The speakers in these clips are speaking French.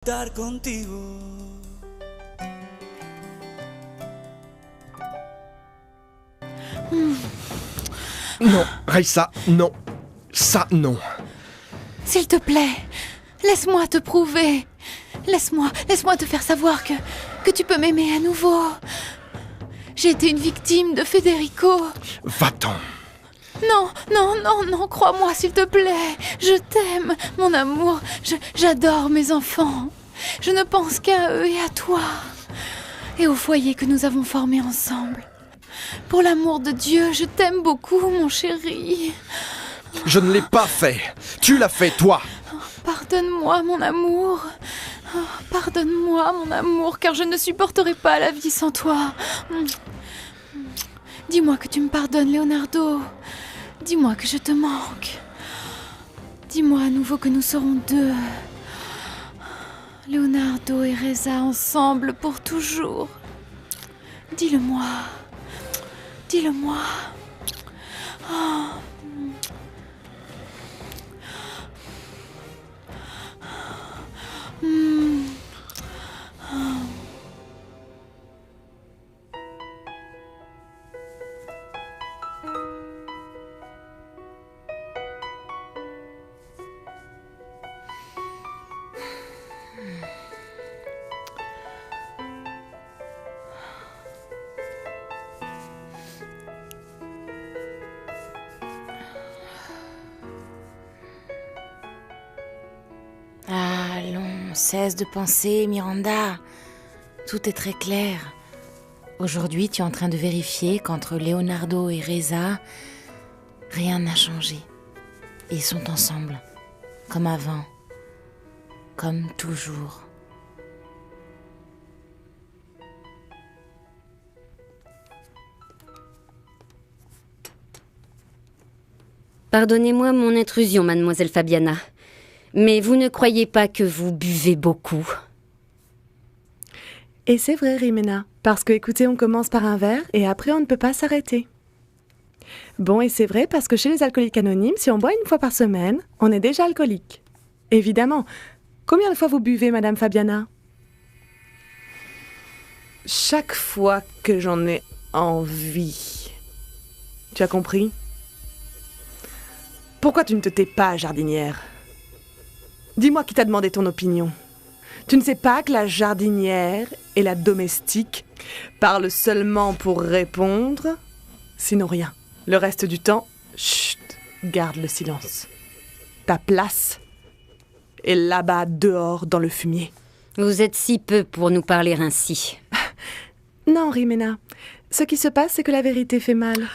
Estar contigo. Non, Raissa, non. Ça, non. S'il te plaît, laisse-moi te prouver. Laisse-moi te faire savoir que tu peux m'aimer à nouveau. J'ai été une victime de Federico. Va-t'en. Non, crois-moi s'il te plaît. Je t'aime, mon amour. J'adore mes enfants. Je ne pense qu'à eux et à toi. Et au foyer que nous avons formé ensemble. Pour l'amour de Dieu, je t'aime beaucoup, mon chéri. Je ne l'ai pas fait. Tu l'as fait, toi. Pardonne-moi, mon amour. Pardonne-moi, mon amour, car je ne supporterai pas la vie sans toi. Dis-moi que tu me pardonnes, Leonardo. Dis-moi que je te manque. Dis-moi à nouveau que nous serons deux. Leonardo et Reza ensemble pour toujours. Dis-le-moi. Dis-le-moi. Oh. Allons, cesse de penser, Miranda. Tout est très clair. Aujourd'hui, tu es en train de vérifier qu'entre Leonardo et Reza, rien n'a changé. Ils sont ensemble, comme avant, comme toujours. Pardonnez-moi mon intrusion, mademoiselle Fabiana. Mais vous ne croyez pas que vous buvez beaucoup? Et c'est vrai, Rimena, parce que, écoutez, on commence par un verre et après on ne peut pas s'arrêter. Bon, et c'est vrai parce que chez les alcooliques anonymes, si on boit une fois par semaine, on est déjà alcoolique. Évidemment. Combien de fois vous buvez, madame Fabiana? Chaque fois que j'en ai envie. Tu as compris? Pourquoi tu ne te tais pas, jardinière? Dis-moi qui t'a demandé ton opinion. Tu ne sais pas que la jardinière et la domestique parlent seulement pour répondre, sinon rien. Le reste du temps, chut, garde le silence. Ta place est là-bas, dehors, dans le fumier. Vous êtes si peu pour nous parler ainsi. Non, Rimena. Ce qui se passe, c'est que la vérité fait mal.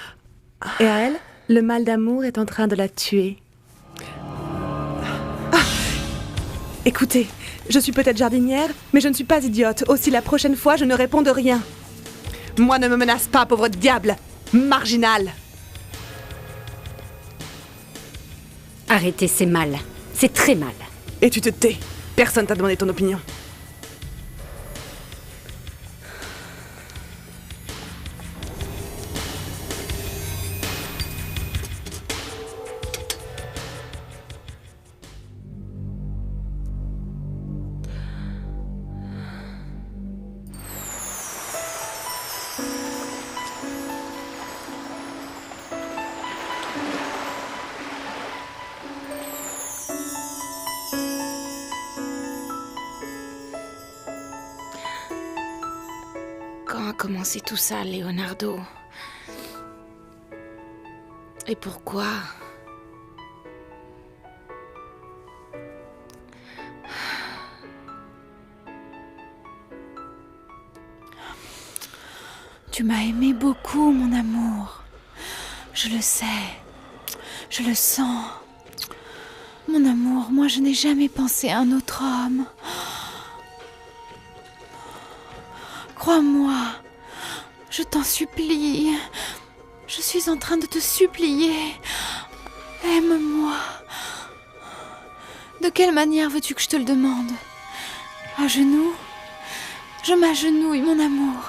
Et à elle, le mal d'amour est en train de la tuer. Écoutez, je suis peut-être jardinière, mais je ne suis pas idiote. Aussi, la prochaine fois, je ne réponds de rien. Moi, ne me menace pas, pauvre diable. Marginal. Arrêtez, c'est mal. C'est très mal. Et tu te tais. Personne t'a demandé ton opinion. Quand a commencé tout ça, Leonardo? Et pourquoi? Tu m'as aimé beaucoup, mon amour. Je le sais. Je le sens. Mon amour, moi je n'ai jamais pensé à un autre homme. Crois-moi, je t'en supplie. Je suis en train de te supplier. Aime-moi. De quelle manière veux-tu que je te le demande? À genoux? Je m'agenouille, mon amour.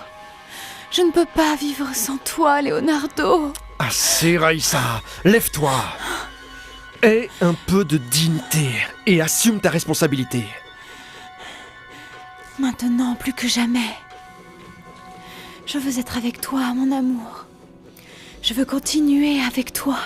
Je ne peux pas vivre sans toi, Leonardo. Assez, Raissa. Lève-toi. Aie un peu de dignité et assume ta responsabilité. Maintenant, plus que jamais. Je veux être avec toi, mon amour. Je veux continuer avec toi.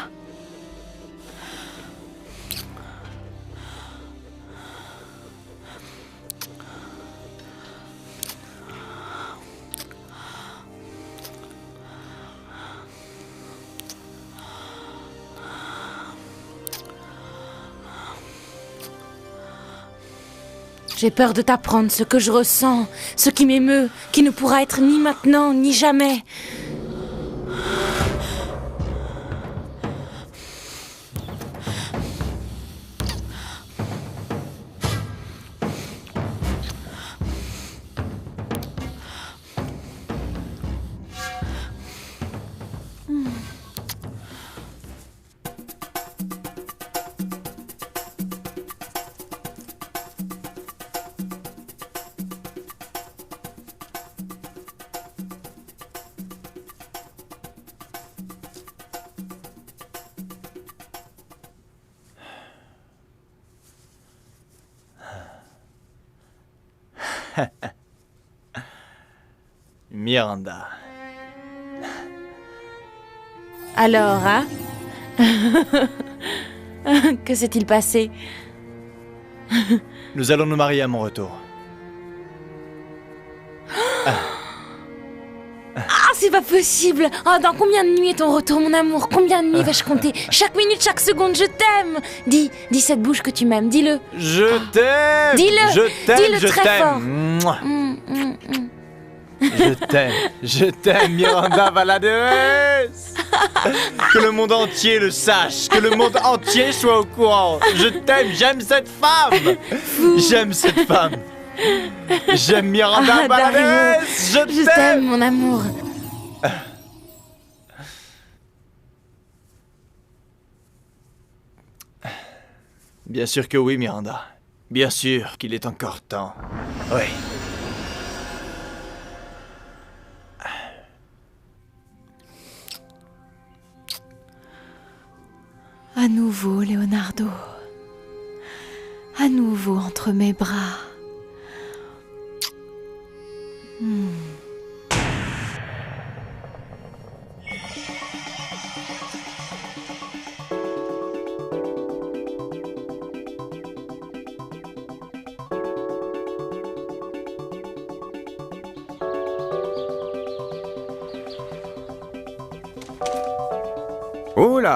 J'ai peur de t'apprendre ce que je ressens, ce qui m'émeut, qui ne pourra être ni maintenant, ni jamais. Miranda. Alors, hein? Que s'est-il passé? Nous allons nous marier à mon retour. Ah, c'est pas possible! Oh, dans combien de nuits est ton retour, mon amour? Combien de nuits vais-je compter? Chaque minute, chaque seconde, je t'aime! Dis cette bouche que tu m'aimes, dis-le! Je t'aime! Dis-le! Je t'aime! Dis-le Je très fort! t'aime! Mouah. Je t'aime, Miranda Valaderes! Que le monde entier le sache, que le monde entier soit au courant. Je t'aime, j'aime cette femme! J'aime cette femme! J'aime Miranda Valaderes! Je t'aime, mon amour! Bien sûr que oui, Miranda. Bien sûr qu'il est encore temps. Oui. À nouveau, Leonardo. À nouveau entre mes bras.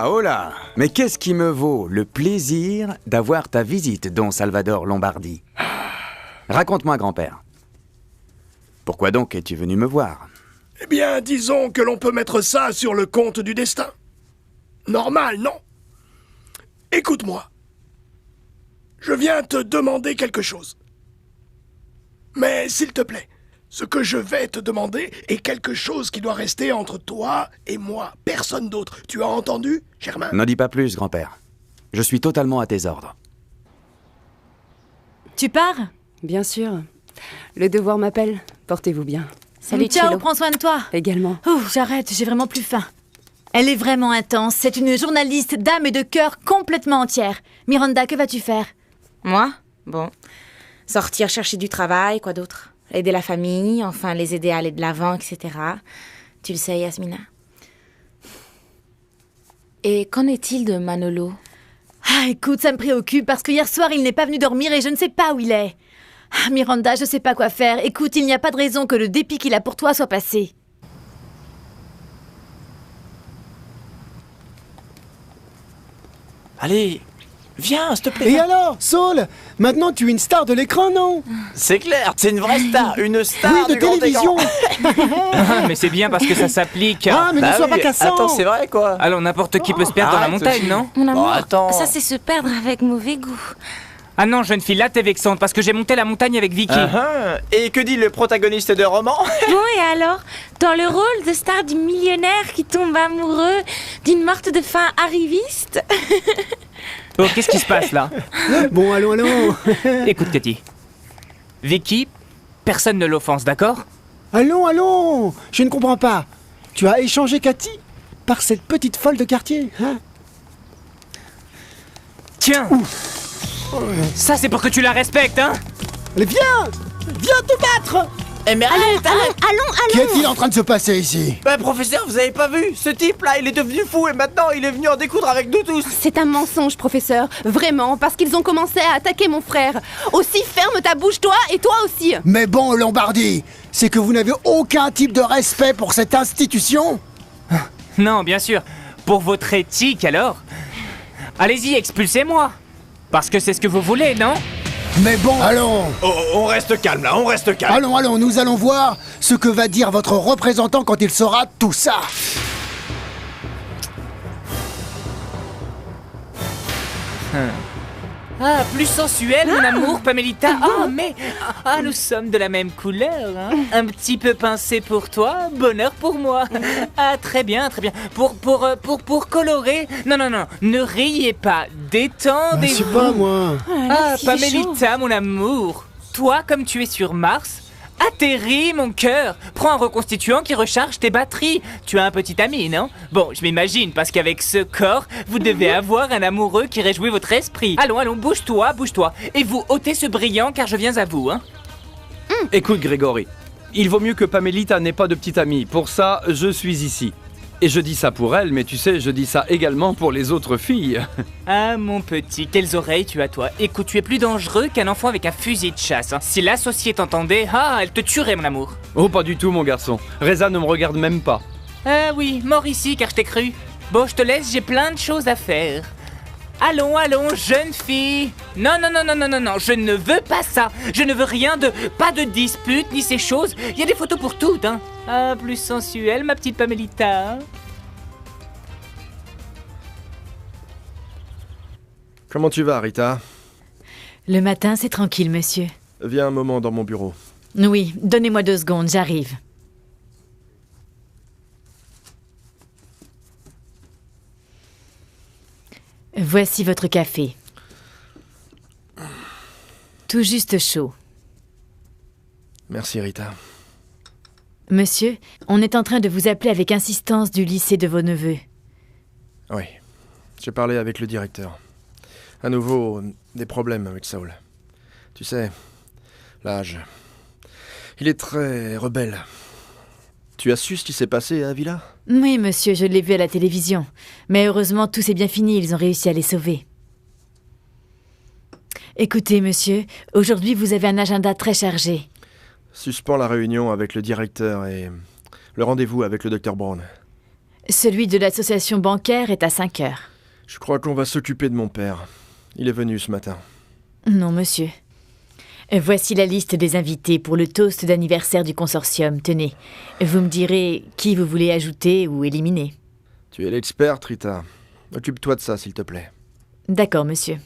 Oh là, mais qu'est-ce qui me vaut le plaisir d'avoir ta visite, Don Salvador Lombardi? Raconte-moi, grand-père. Pourquoi donc es-tu venu me voir? Eh bien, disons que l'on peut mettre ça sur le compte du destin. Normal, non? Écoute-moi. Je viens te demander quelque chose. Mais s'il te plaît, ce que je vais te demander est quelque chose qui doit rester entre toi et moi, personne d'autre. Tu as entendu, Germain? N'en dis pas plus, grand-père. Je suis totalement à tes ordres. Tu pars? Bien sûr. Le devoir m'appelle. Portez-vous bien. Salut, Ciao, Cello. prends soin de toi. Également. J'arrête, j'ai vraiment plus faim. Elle est vraiment intense. C'est une journaliste d'âme et de cœur complètement entière. Miranda, que vas-tu faire? Moi? Bon. Sortir chercher du travail, quoi d'autre? Aider la famille, enfin les aider à aller de l'avant, etc. Tu le sais, Yasmina. Et qu'en est-il de Manolo? Ah, écoute, ça me préoccupe parce que hier soir, il n'est pas venu dormir et je ne sais pas où il est. Ah, Miranda, je sais pas quoi faire. Écoute, il n'y a pas de raison que le dépit qu'il a pour toi soit passé. Allez, viens, s'il te plaît. Et alors, Saul? Maintenant tu es une star de l'écran, non? C'est clair, c'est une vraie star, une star Oui, de du grand télévision. écran. Mais c'est bien parce que ça s'applique. Ah, mais ne sois pas oui, cassant. attends, c'est vrai quoi. Alors n'importe qui peut se perdre dans la arrête montagne, aussi. non? Mon amour, attends. ça c'est se perdre avec mauvais goût. Ah non, jeune fille, là t'es vexante parce que j'ai monté la montagne avec Vicky. Et que dit le protagoniste de roman? Bon, et alors? Dans le rôle de star du millionnaire qui tombe amoureux d'une morte de faim arriviste? Oh, qu'est-ce qui se passe là? Bon, allons. Écoute, Cathy. Vicky, personne ne l'offense, d'accord? Allons. Je ne comprends pas. Tu as échangé Cathy par cette petite folle de quartier, hein? Tiens! Ça c'est pour que tu la respectes, hein? Allez, viens. Viens te battre! Eh mais arrête, arrête! Qu'est-il en train de se passer ici? Bah professeur, vous avez pas vu? Ce type-là, il est devenu fou et maintenant il est venu en découdre avec nous tous! C'est un mensonge, professeur. Vraiment, parce qu'ils ont commencé à attaquer mon frère. Aussi, ferme ta bouche, toi, et toi aussi. Mais bon, Lombardi, c'est que vous n'avez aucun type de respect pour cette institution? Non, bien sûr. Pour votre éthique, alors. Allez-y, expulsez-moi. Parce que c'est ce que vous voulez, non? Mais bon, allons! Oh, on reste calme là, on reste calme! Allons, nous allons voir ce que va dire votre représentant quand il saura tout ça! Ah, plus sensuel, mon amour, Pamelita. Ah, mais... Ah, nous sommes de la même couleur, hein. Un petit peu pincé pour toi, bonheur pour moi. Ah, très bien, très bien. Pour colorer... Non, ne riez pas. Détendez-vous. Je sais pas, moi. Ah, Pamelita, mon amour. Toi, comme tu es sur Mars... Atterris, mon cœur. Prends un reconstituant qui recharge tes batteries. Tu as un petit ami, non? Bon, je m'imagine, parce qu'avec ce corps, vous devez avoir un amoureux qui réjouit votre esprit. Allons, bouge-toi. Et vous ôtez ce brillant, car je viens à vous, hein. Écoute, Grégory, il vaut mieux que Pamelita n'ait pas de petite amie. Pour ça, je suis ici. Et je dis ça pour elle, mais tu sais, je dis ça également pour les autres filles. Ah, mon petit, quelles oreilles tu as, toi. Écoute, tu es plus dangereux qu'un enfant avec un fusil de chasse, hein. Si l'associée t'entendait, elle te tuerait, mon amour. Oh, pas du tout, mon garçon. Reza ne me regarde même pas. Ah oui, mort ici, car je t'ai cru. Bon, je te laisse, j'ai plein de choses à faire. Allons, jeune fille. Non, je ne veux pas ça. Je ne veux rien de... Pas de dispute, ni ces choses. Il y a des photos pour toutes, hein. Ah, plus sensuelle, ma petite Pamelita. Comment tu vas, Rita? Le matin, c'est tranquille, monsieur. Viens un moment dans mon bureau. Oui, donnez-moi 2 secondes, j'arrive. Voici votre café. Tout juste chaud. Merci, Rita. Monsieur, on est en train de vous appeler avec insistance du lycée de vos neveux. Oui, j'ai parlé avec le directeur. À nouveau, des problèmes avec Saul. Tu sais, l'âge. Il est très rebelle. Tu as su ce qui s'est passé à Avila? Oui, monsieur, je l'ai vu à la télévision. Mais heureusement, tout s'est bien fini, ils ont réussi à les sauver. Écoutez, monsieur, aujourd'hui, vous avez un agenda très chargé. Suspends la réunion avec le directeur et le rendez-vous avec le Dr Brown. Celui de l'association bancaire est à 5 heures. Je crois qu'on va s'occuper de mon père. Il est venu ce matin. Non, monsieur. Voici la liste des invités pour le toast d'anniversaire du consortium. Tenez, vous me direz qui vous voulez ajouter ou éliminer. Tu es l'experte, Rita. Occupe-toi de ça, s'il te plaît. D'accord, monsieur.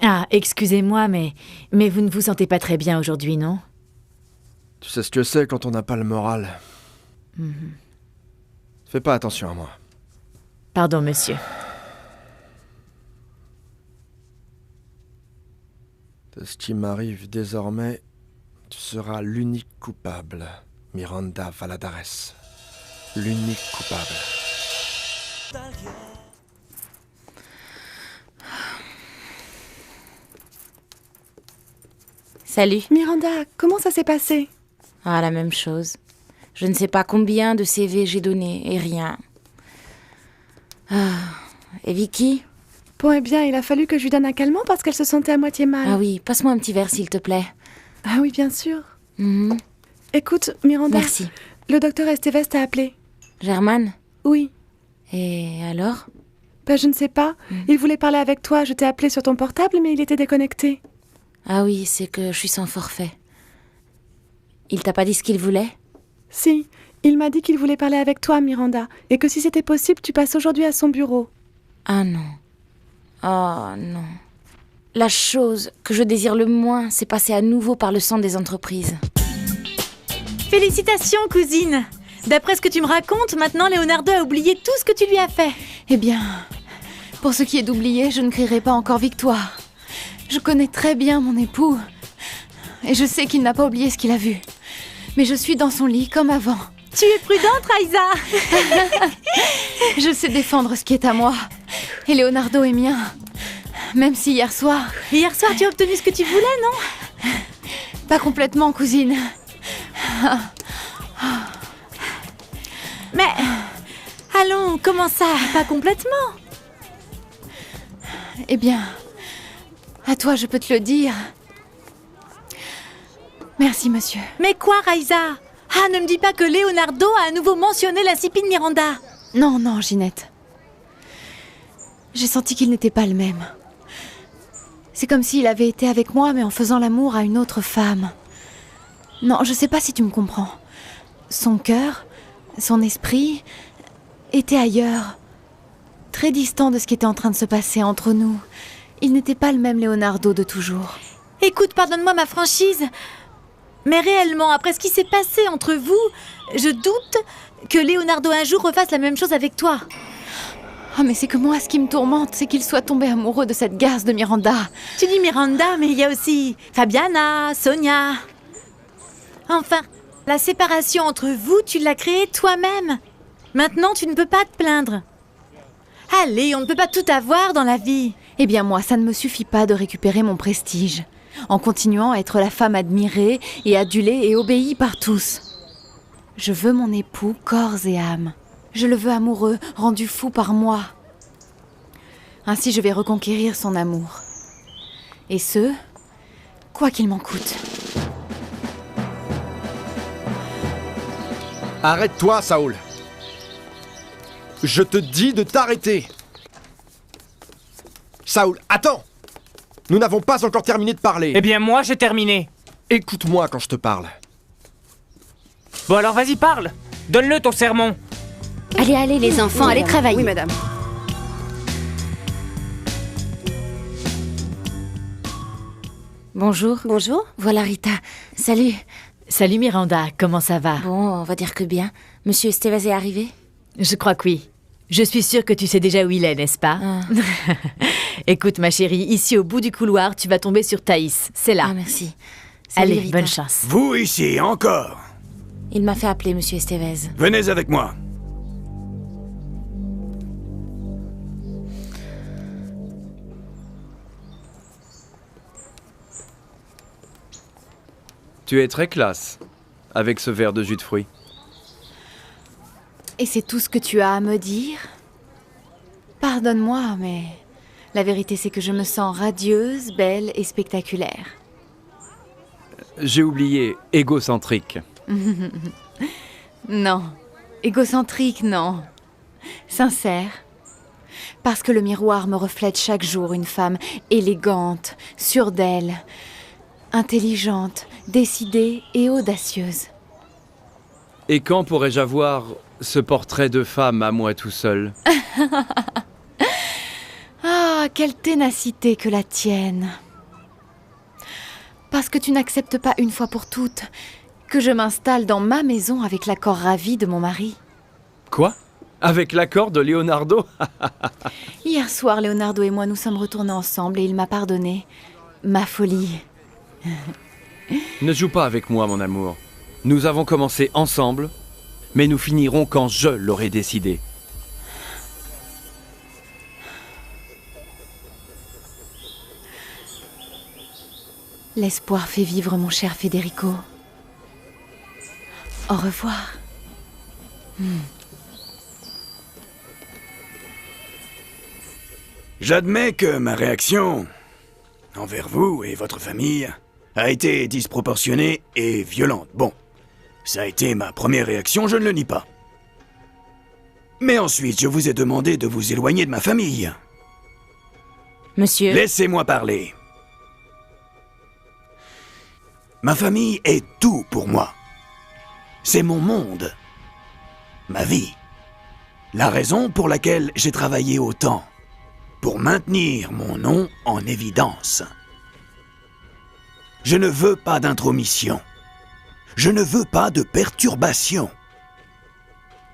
Ah, excusez-moi, mais vous ne vous sentez pas très bien aujourd'hui, non? Tu sais ce que c'est quand on n'a pas le moral. Fais pas attention à moi. Pardon, monsieur. De ce qui m'arrive désormais, tu seras l'unique coupable, Miranda Valladares. L'unique coupable. Salut. Miranda, comment ça s'est passé? Ah, la même chose. Je ne sais pas combien de CV j'ai donné et rien. Ah, et Vicky? Bon, eh bien, il a fallu que je lui donne un calmant parce qu'elle se sentait à moitié mal. Ah oui, passe-moi un petit verre, s'il te plaît. Ah oui, bien sûr. Écoute, Miranda. Merci. Le docteur Estevez t'a appelé. Germaine? Oui. Et alors? Ben, je ne sais pas. Il voulait parler avec toi. Je t'ai appelé sur ton portable, mais il était déconnecté. Ah oui, c'est que je suis sans forfait. Il t'a pas dit ce qu'il voulait? Si. Il m'a dit qu'il voulait parler avec toi, Miranda, et que si c'était possible, tu passes aujourd'hui à son bureau. Ah non. Oh non. La chose que je désire le moins, c'est passer à nouveau par le sang des entreprises. Félicitations, cousine! D'après ce que tu me racontes, maintenant Leonardo a oublié tout ce que tu lui as fait. Eh bien, pour ce qui est d'oublier, je ne crierai pas encore victoire. Je connais très bien mon époux, et je sais qu'il n'a pas oublié ce qu'il a vu. Mais je suis dans son lit comme avant. Tu es prudente, Raisa. Je sais défendre ce qui est à moi, et Leonardo est mien. Même si hier soir... Hier soir, tu as obtenu ce que tu voulais, non? Pas complètement, cousine. Mais... Allons, comment ça? Pas complètement? Eh bien... À toi, je peux te le dire. Merci, monsieur. Mais quoi, Raisa? Ah, ne me dis pas que Leonardo a à nouveau mentionné l'insipide Miranda. Non, non, Ginette. J'ai senti qu'il n'était pas le même. C'est comme s'il avait été avec moi, mais en faisant l'amour à une autre femme. Non, je sais pas si tu me comprends. Son cœur, son esprit, étaient ailleurs. Très distant de ce qui était en train de se passer entre nous. Il n'était pas le même Leonardo de toujours. Écoute, pardonne-moi ma franchise. Mais réellement, après ce qui s'est passé entre vous, je doute que Leonardo un jour refasse la même chose avec toi. Ah, mais c'est que moi, ce qui me tourmente, c'est qu'il soit tombé amoureux de cette garce de Miranda. Tu dis Miranda, mais il y a aussi Fabiana, Sonia. Enfin, la séparation entre vous, tu l'as créée toi-même. Maintenant, tu ne peux pas te plaindre. Allez, on ne peut pas tout avoir dans la vie. Eh bien moi, ça ne me suffit pas de récupérer mon prestige, en continuant à être la femme admirée et adulée et obéie par tous. Je veux mon époux corps et âme. Je le veux amoureux, rendu fou par moi. Ainsi je vais reconquérir son amour. Et ce, quoi qu'il m'en coûte. Arrête-toi, Saul. Je te dis de t'arrêter. Saul, attends. Nous n'avons pas encore terminé de parler. Eh bien, moi, j'ai terminé. Écoute-moi quand je te parle. Bon, alors vas-y, parle. Donne-le ton sermon. Allez, allez, les enfants, allez travailler. Oui, madame. Bonjour. Bonjour. Voilà Rita. Salut. Salut Miranda, comment ça va? Bon, on va dire que bien. Monsieur Estevez est arrivé? Je crois que oui. Je suis sûre que tu sais déjà où il est, n'est-ce pas? Écoute ma chérie, ici au bout du couloir, tu vas tomber sur Thaïs. C'est là. Ah, merci. Salut, Allez, Rita. bonne chance. Vous ici, encore. Il m'a fait appeler, monsieur Estevez. Venez avec moi. Tu es très classe, avec ce verre de jus de fruits. Et c'est tout ce que tu as à me dire? Pardonne-moi, mais la vérité c'est que je me sens radieuse, belle et spectaculaire. J'ai oublié, égocentrique. Non, égocentrique, non. Sincère. Parce que le miroir me reflète chaque jour une femme élégante, sûre d'elle, intelligente, décidée et audacieuse. Et quand pourrais-je avoir ce portrait de femme à moi tout seul? Ah, quelle ténacité que la tienne. Parce que tu n'acceptes pas une fois pour toutes que je m'installe dans ma maison avec l'accord ravi de mon mari. Quoi? Avec l'accord de Leonardo? Hier soir, Leonardo et moi nous sommes retournés ensemble et il m'a pardonné ma folie. Ne joue pas avec moi, mon amour. Nous avons commencé ensemble, mais nous finirons quand je l'aurai décidé. L'espoir fait vivre, mon cher Federico. Au revoir. J'admets que ma réaction envers vous et votre famille a été disproportionnée et violente. Bon, ça a été ma première réaction, je ne le nie pas. Mais ensuite, je vous ai demandé de vous éloigner de ma famille. Monsieur... Laissez-moi parler. Ma famille est tout pour moi. C'est mon monde. Ma vie. La raison pour laquelle j'ai travaillé autant. Pour maintenir mon nom en évidence. Je ne veux pas d'intromission. Je ne veux pas de perturbation.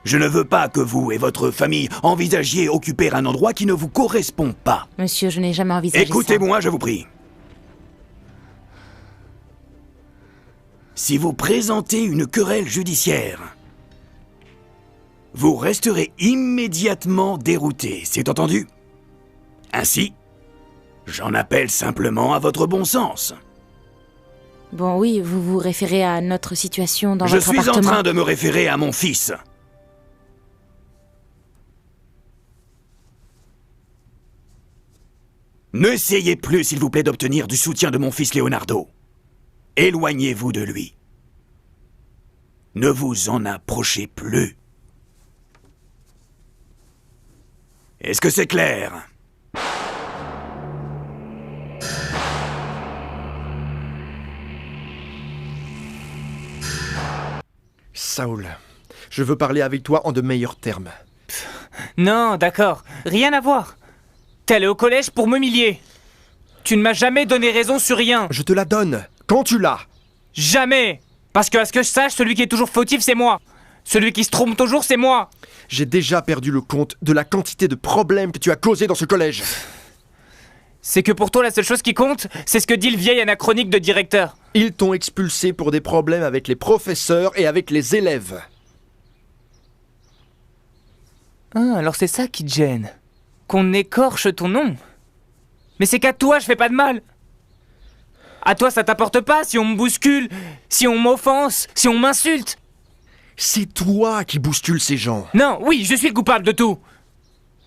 Je ne veux pas que vous et votre famille envisagiez occuper un endroit qui ne vous correspond pas. Monsieur, je n'ai jamais envisagé ça. Écoutez-moi, je vous prie. Si vous présentez une querelle judiciaire, vous resterez immédiatement dérouté, c'est entendu? Ainsi, J'en appelle simplement à votre bon sens. Bon, oui, vous vous référez à notre situation dans Je votre suis appartement. en train de me référer à mon fils. N'essayez plus, s'il vous plaît, d'obtenir du soutien de mon fils Leonardo. Éloignez-vous de lui. Ne vous en approchez plus. Est-ce que c'est clair ? Saul, je veux parler avec toi en de meilleurs termes. Non, d'accord, rien à voir. T'es allé au collège pour m'humilier. Tu ne m'as jamais donné raison sur rien. Je te la donne, quand tu l'as. Jamais. Parce que, à ce que je sache, celui qui est toujours fautif, c'est moi. Celui qui se trompe toujours, c'est moi. J'ai déjà perdu le compte de la quantité de problèmes que tu as causés dans ce collège. C'est que pour toi, la seule chose qui compte, c'est ce que dit le vieil anachronique de directeur. Ils t'ont expulsé pour des problèmes avec les professeurs et avec les élèves. Ah, alors c'est ça qui te gêne. Qu'on écorche ton nom. Mais c'est qu'à toi, je fais pas de mal. À toi, ça t'apporte pas si on me bouscule, si on m'offense, si on m'insulte. C'est toi qui bouscule ces gens. Non, oui, je suis le coupable de tout.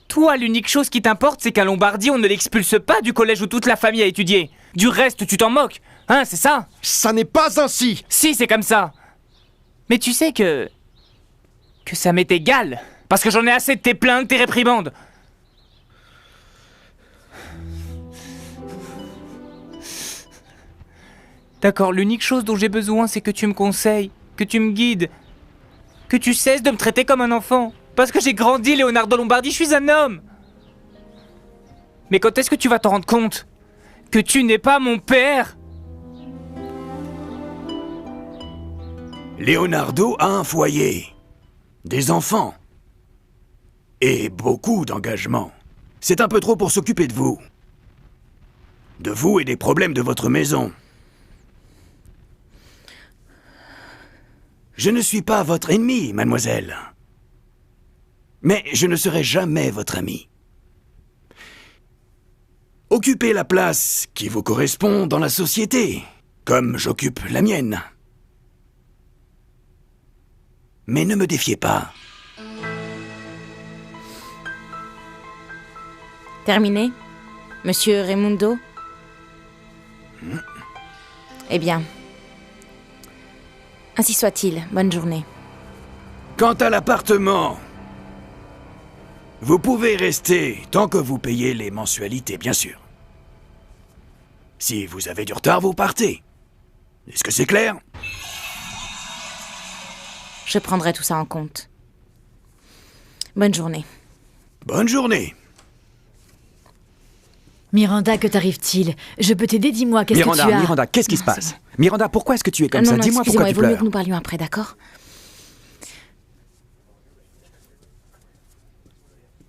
Toi, l'unique chose qui t'importe, c'est qu'à Lombardie, on ne l'expulse pas du collège où toute la famille a étudié. Du reste, tu t'en moques. Hein, c'est ça? Ça n'est pas ainsi. Si, c'est comme ça. Mais tu sais que ça m'est égal. Parce que j'en ai assez de tes plaintes, tes réprimandes. D'accord, l'unique chose dont j'ai besoin, c'est que tu me conseilles, que tu me guides, que tu cesses de me traiter comme un enfant. Parce que j'ai grandi, Leonardo Lombardi, je suis un homme. Mais quand est-ce que tu vas t'en rendre compte que tu n'es pas mon père? Leonardo a un foyer, des enfants et beaucoup d'engagement. C'est un peu trop pour s'occuper de vous. De vous et des problèmes de votre maison. Je ne suis pas votre ennemi, mademoiselle. Mais je ne serai jamais votre ami. Occupez la place qui vous correspond dans la société, comme j'occupe la mienne. Mais ne me défiez pas. Terminé, Monsieur Raimundo? Eh bien, ainsi soit-il. Bonne journée. Quant à l'appartement, vous pouvez rester tant que vous payez les mensualités, bien sûr. Si vous avez du retard, vous partez. Est-ce que c'est clair? Je prendrai tout ça en compte. Bonne journée. Bonne journée. Miranda, que t'arrive-t-il? Je peux t'aider, dis-moi, qu'est-ce que tu as? Miranda, qu'est-ce qui se passe? Miranda, pourquoi est-ce que tu es comme non, ça? non, Dis-moi pourquoi tu excusez-moi, il vaut mieux pleures. que nous parlions après, d'accord?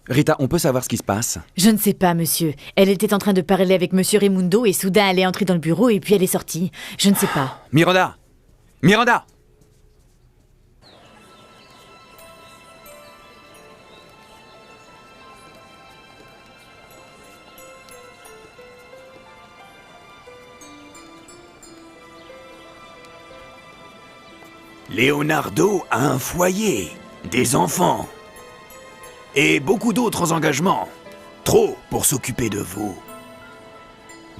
Rita, on peut savoir ce qui se passe? Je ne sais pas, monsieur. Elle était en train de parler avec monsieur Raimundo et soudain elle est entrée dans le bureau et puis elle est sortie. Je ne sais pas. Miranda! Miranda! Leonardo a un foyer, des enfants et beaucoup d'autres engagements. Trop pour s'occuper de vous.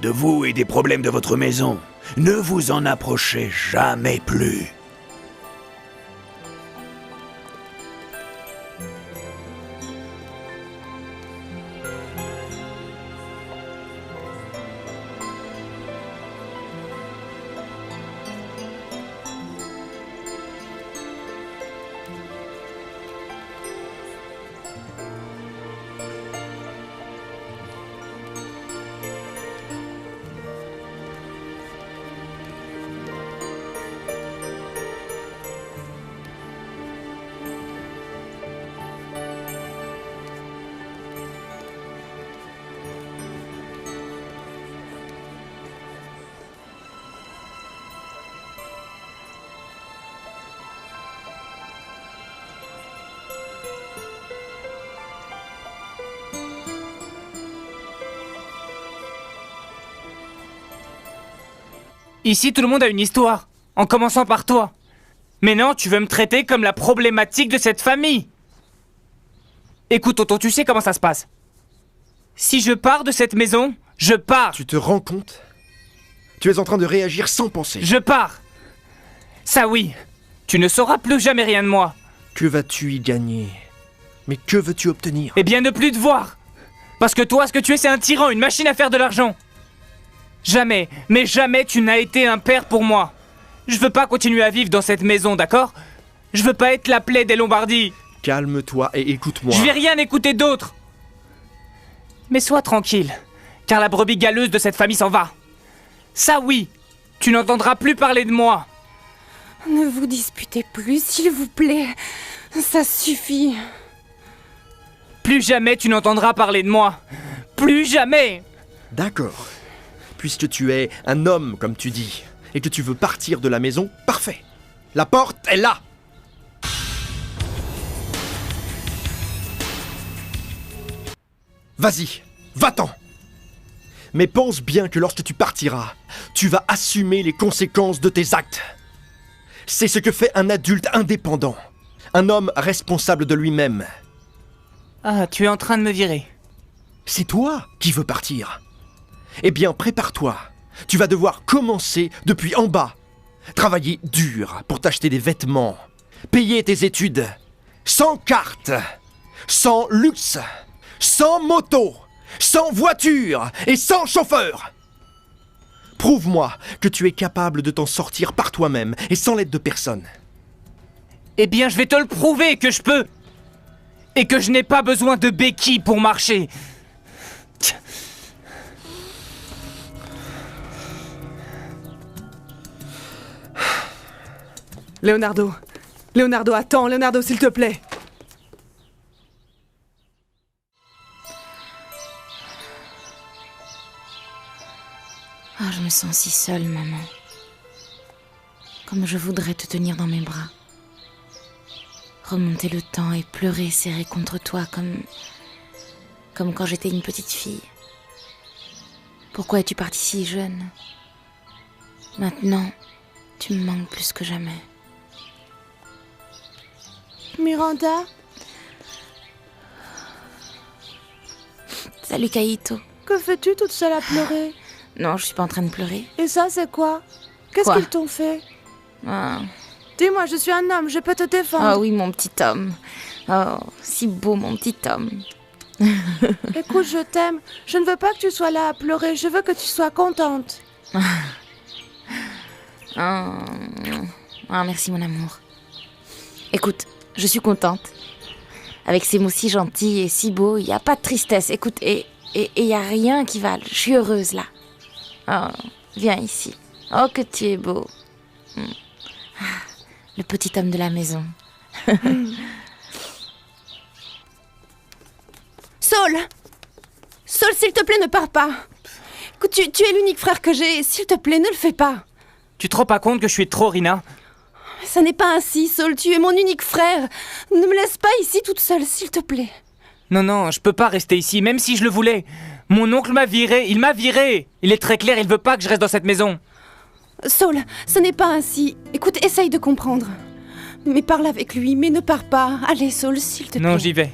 De vous et des problèmes de votre maison. Ne vous en approchez jamais plus. Ici, tout le monde a une histoire, en commençant par toi. Mais non, tu veux me traiter comme la problématique de cette famille. Écoute, tonton, tu sais comment ça se passe. Si je pars de cette maison, je pars. Tu te rends compte? Tu es en train de réagir sans penser. Je pars. Ça oui, tu ne sauras plus jamais rien de moi. Que vas-tu y gagner? Mais que veux-tu obtenir? Eh bien, ne plus te voir. Parce que toi, ce que tu es, c'est un tyran, une machine à faire de l'argent. Jamais, mais jamais tu n'as été un père pour moi. Je veux pas continuer à vivre dans cette maison, d'accord? Je veux pas être la plaie des Lombardies. Calme-toi et écoute-moi. Je vais rien écouter d'autre. Mais sois tranquille, car la brebis galeuse de cette famille s'en va. Ça oui, tu n'entendras plus parler de moi. Ne vous disputez plus, s'il vous plaît. Ça suffit. Plus jamais tu n'entendras parler de moi. Plus jamais. D'accord. Puisque tu es un homme, comme tu dis, et que tu veux partir de la maison, parfait. La porte est là. Vas-y, va-t'en. Mais pense bien que lorsque tu partiras, tu vas assumer les conséquences de tes actes. C'est ce que fait un adulte indépendant. Un homme responsable de lui-même. Ah, tu es en train de me virer. C'est toi qui veux partir. Eh bien, prépare-toi. Tu vas devoir commencer depuis en bas. Travailler dur pour t'acheter des vêtements. Payer tes études. Sans carte. Sans luxe. Sans moto. Sans voiture. Et sans chauffeur. Prouve-moi que tu es capable de t'en sortir par toi-même et sans l'aide de personne. Eh bien, je vais te le prouver que je peux. Et que je n'ai pas besoin de béquilles pour marcher. Leonardo. Leonardo, attends, Leonardo, s'il te plaît. Ah, je me sens si seule, maman. Comme je voudrais te tenir dans mes bras. Remonter le temps et pleurer serré contre toi comme quand j'étais une petite fille. Pourquoi es-tu partie si jeune? Maintenant, tu me manques plus que jamais. Miranda? Salut, Kaito. Que fais-tu toute seule à pleurer? Non, je suis pas en train de pleurer. Et ça, c'est quoi? Qu'est-ce Quoi? qu'ils t'ont fait? Ah. Dis-moi, je suis un homme, je peux te défendre. Ah oui, mon petit homme. Oh, si beau, mon petit homme. Écoute, je t'aime. Je ne veux pas que tu sois là à pleurer, je veux que tu sois contente. Ah, merci, mon amour. Écoute, je suis contente. Avec ces mots si gentils et si beaux, il n'y a pas de tristesse. Écoute, et il n'y a rien qui va. Je suis heureuse, là. Oh, viens ici. Oh, que tu es beau. Le petit homme de la maison. Saul! Saul, s'il te plaît, ne pars pas. Écoute, tu es l'unique frère que j'ai. S'il te plaît, ne le fais pas. Tu te rends pas compte que je suis trop, Rina? Ça n'est pas ainsi, Saul. Tu es mon unique frère. Ne me laisse pas ici toute seule, s'il te plaît. Non, non, je peux pas rester ici, même si je le voulais. Mon oncle m'a viré, il m'a viré. Il est très clair, il veut pas que je reste dans cette maison. Saul, ce n'est pas ainsi. Écoute, essaye de comprendre. Mais parle avec lui, mais ne pars pas. Allez, Saul, s'il te plaît. Non, j'y vais.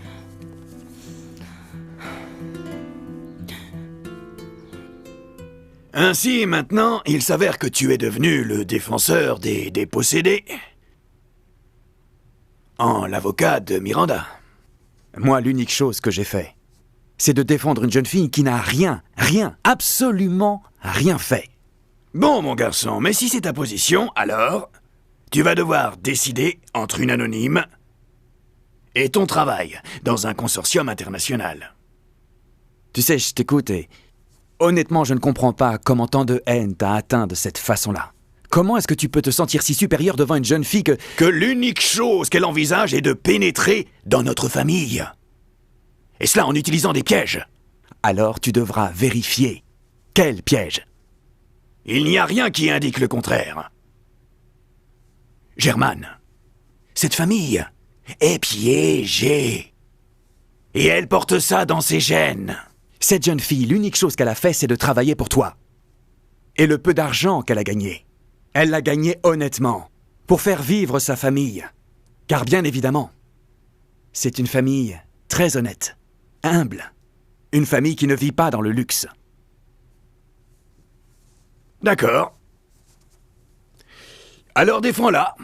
Ainsi, maintenant, il s'avère que tu es devenu le défenseur des dépossédés. En l'avocat de Miranda. Moi, l'unique chose que j'ai fait, c'est de défendre une jeune fille qui n'a rien, absolument rien fait. Bon, mon garçon, mais si c'est ta position, alors tu vas devoir décider entre une anonyme et ton travail dans un consortium international. Tu sais, je t'écoute et honnêtement, je ne comprends pas comment tant de haine t'a atteint de cette façon-là. Comment est-ce que tu peux te sentir si supérieur devant une jeune fille que l'unique chose qu'elle envisage est de pénétrer dans notre famille. Et cela en utilisant des pièges. Alors tu devras vérifier. Quel piège? Il n'y a rien qui indique le contraire. Germane, cette famille est piégée. Et elle porte ça dans ses gènes. Cette jeune fille, l'unique chose qu'elle a fait, c'est de travailler pour toi. Et le peu d'argent qu'elle a gagné, elle l'a gagné honnêtement, pour faire vivre sa famille. Car bien évidemment, c'est une famille très honnête, humble. Une famille qui ne vit pas dans le luxe. D'accord. Alors défends-la.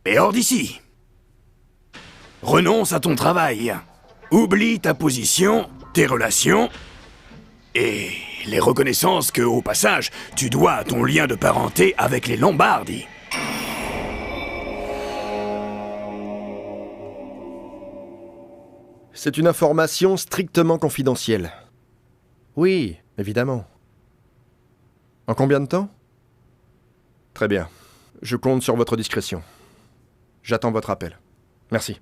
Et hors d'ici. Renonce à ton travail. Oublie ta position, tes relations et les reconnaissances que, au passage, tu dois à ton lien de parenté avec les Lombardi. C'est une information strictement confidentielle. Oui, évidemment. En combien de temps? Très bien. Je compte sur votre discrétion. J'attends votre appel. Merci.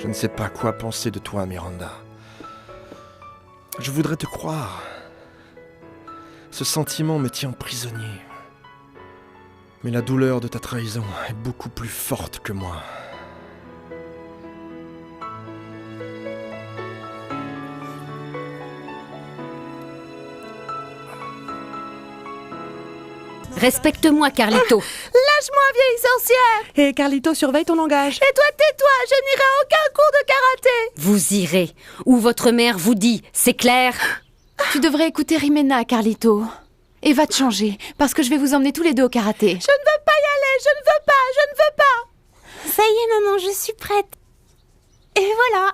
Je ne sais pas quoi penser de toi, Miranda. Je voudrais te croire. Ce sentiment me tient prisonnier. Mais la douleur de ta trahison est beaucoup plus forte que moi. Respecte-moi, Carlito. Lâche-moi, vieille sorcière! Et Carlito, surveille ton langage. Et toi, tais-toi, je n'irai à aucun cours de karaté! Vous irez où votre mère vous dit, c'est clair? Tu devrais écouter Rimena, Carlito. Et va te changer, parce que je vais vous emmener tous les deux au karaté. Je ne veux pas y aller, je ne veux pas, je ne veux pas! Ça y est, maman, je suis prête. Et voilà.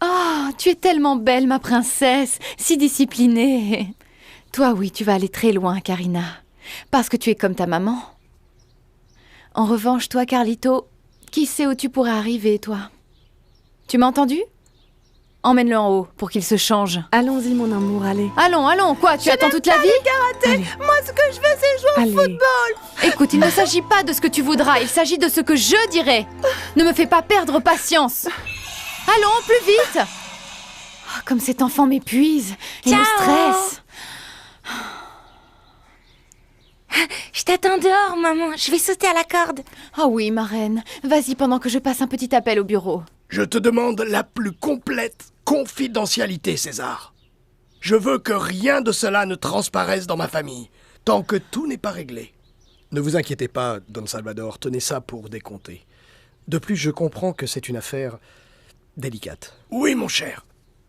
Oh, tu es tellement belle, ma princesse, si disciplinée. Toi, oui, tu vas aller très loin, Karina, parce que tu es comme ta maman. En revanche, toi, Carlito, qui sait où tu pourrais arriver, toi? Tu m'as entendu? Emmène-le en haut pour qu'il se change. Allons-y, mon amour, allez. Allons, quoi? Tu attends toute la vie? Karaté. Allez. Moi, ce que je veux, c'est jouer au football. Écoute, il ne s'agit pas de ce que tu voudras, il s'agit de ce que je dirai. Ne me fais pas perdre patience. Allons, plus vite. Oh, comme cet enfant m'épuise et me stresse. Je t'attends dehors, maman. Je vais sauter à la corde. Ah oui, ma reine. Vas-y pendant que je passe un petit appel au bureau. Je te demande la plus complète confidentialité, César. Je veux que rien de cela ne transparaisse dans ma famille, tant que tout n'est pas réglé. Ne vous inquiétez pas, Don Salvador, tenez ça pour décompter. De plus, je comprends que c'est une affaire délicate. Oui, mon cher.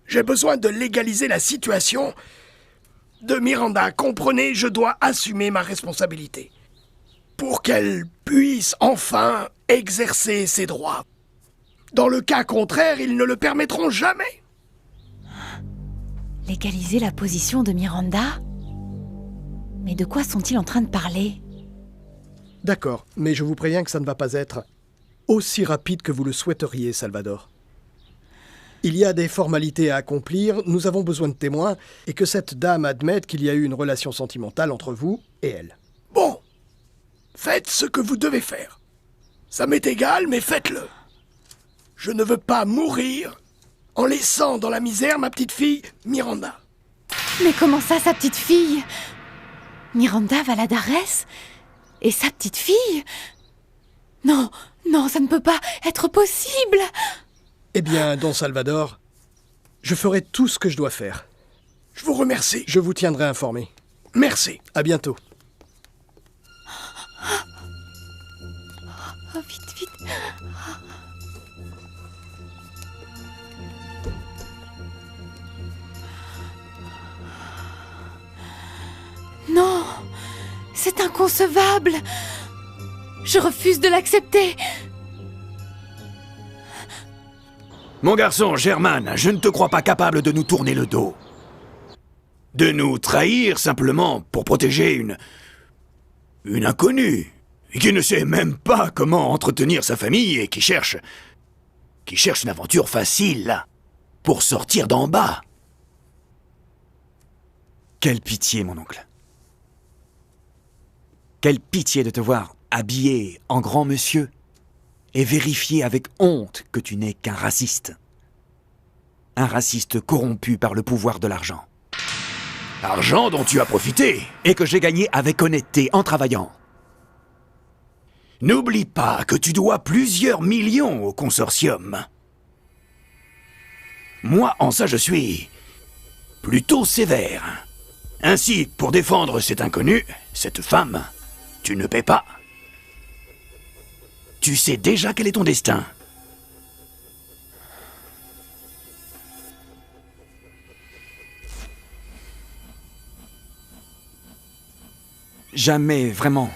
J'ai besoin de légaliser la situation de Miranda. Comprenez, je dois assumer ma responsabilité. Pour qu'elle puisse enfin exercer ses droits. Dans le cas contraire, ils ne le permettront jamais. Légaliser la position de Miranda? Mais de quoi sont-ils en train de parler? D'accord, mais je vous préviens que ça ne va pas être aussi rapide que vous le souhaiteriez, Salvador. Il y a des formalités à accomplir, nous avons besoin de témoins, et que cette dame admette qu'il y a eu une relation sentimentale entre vous et elle. Bon, faites ce que vous devez faire. Ça m'est égal, mais faites-le. Je ne veux pas mourir en laissant dans la misère ma petite fille, Miranda. Mais comment ça, sa petite fille? Miranda Valadares? Et sa petite fille? Non, ça ne peut pas être possible. Eh bien, Don Salvador, je ferai tout ce que je dois faire. Je vous remercie. Je vous tiendrai informé. Merci. À bientôt. Oh, vite. Non, c'est inconcevable. Je refuse de l'accepter. Mon garçon, German, je ne te crois pas capable de nous tourner le dos. De nous trahir simplement pour protéger une inconnue, qui ne sait même pas comment entretenir sa famille et qui cherche une aventure facile pour sortir d'en bas. Quelle pitié, mon oncle. Quelle pitié de te voir habillé en grand monsieur et vérifier avec honte que tu n'es qu'un raciste. Un raciste corrompu par le pouvoir de l'argent. Argent dont tu as profité. Et que j'ai gagné avec honnêteté en travaillant. N'oublie pas que tu dois plusieurs millions au consortium. Moi, en ça, je suis plutôt sévère. Ainsi, pour défendre cet inconnu, cette femme, tu ne paies pas. Tu sais déjà quel est ton destin. Jamais, vraiment.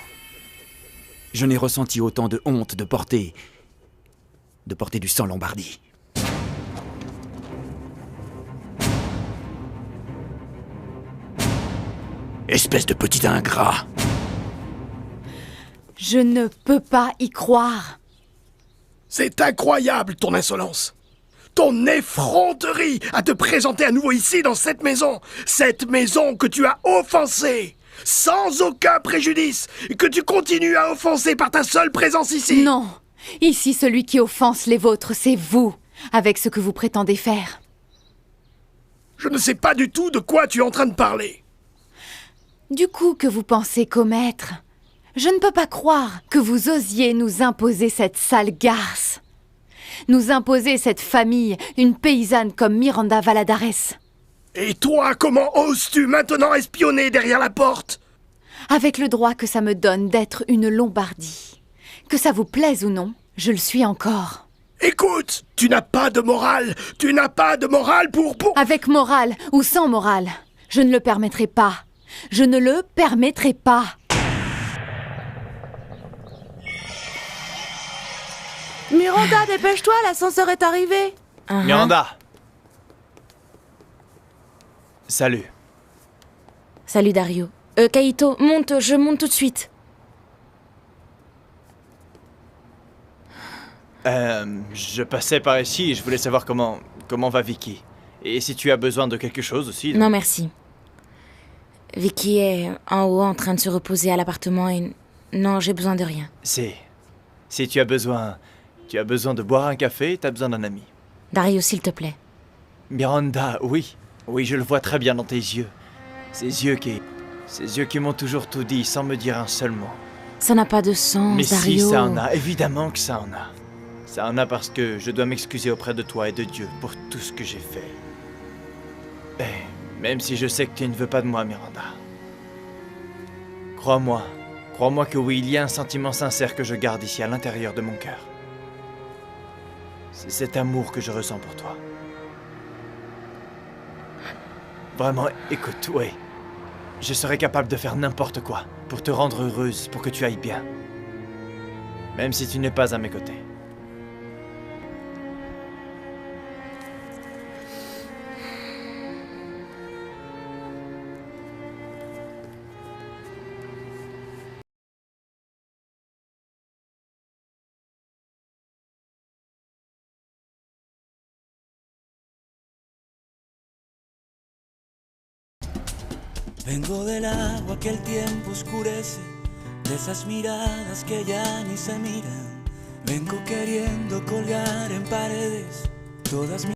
Je n'ai ressenti autant de honte de porter du sang Lombardie. Espèce de petit ingrat. Je ne peux pas y croire. C'est incroyable, ton insolence. Ton effronterie à te présenter à nouveau ici, dans cette maison. Cette maison que tu as offensée, sans aucun préjudice, et que tu continues à offenser par ta seule présence ici. Non. Ici, celui qui offense les vôtres, c'est vous, avec ce que vous prétendez faire. Je ne sais pas du tout de quoi tu es en train de parler. Du coup que vous pensez commettre. Je ne peux pas croire que vous osiez nous imposer cette sale garce. Nous imposer cette famille, une paysanne comme Miranda Valadares. Et toi, comment oses-tu maintenant espionner derrière la porte? Avec le droit que ça me donne d'être une Lombardie. Que ça vous plaise ou non, je le suis encore. Écoute, tu n'as pas de morale. Tu n'as pas de morale pour... Avec morale ou sans morale, je ne le permettrai pas. Je ne le permettrai pas. Miranda, dépêche-toi, l'ascenseur est arrivé. Miranda. Salut. Salut Dario. Kaito, monte, je monte tout de suite. Je passais par ici et je voulais savoir comment va Vicky. Et si tu as besoin de quelque chose aussi. Non, merci. Vicky est en haut en train de se reposer à l'appartement et... Non, j'ai besoin de rien. Si tu as besoin de boire un café, t'as besoin d'un ami. Dario, s'il te plaît. Miranda, oui. Oui, je le vois très bien dans tes yeux. Ces yeux qui m'ont toujours tout dit sans me dire un seul mot. Ça n'a pas de sens, Mais Dario. si, ça en a. Évidemment que ça en a. Ça en a parce que je dois m'excuser auprès de toi et de Dieu pour tout ce que j'ai fait. Et même si je sais que tu ne veux pas de moi, Miranda. Crois-moi que oui, il y a un sentiment sincère que je garde ici à l'intérieur de mon cœur. C'est cet amour que je ressens pour toi. Vraiment, écoute, oui. Je serais capable de faire n'importe quoi pour te rendre heureuse, pour que tu ailles bien. Même si tu n'es pas à mes côtés. Vengo del agua que el tiempo oscurece, de esas miradas que ya ni se miran. Vengo queriendo colgar en paredes todas mis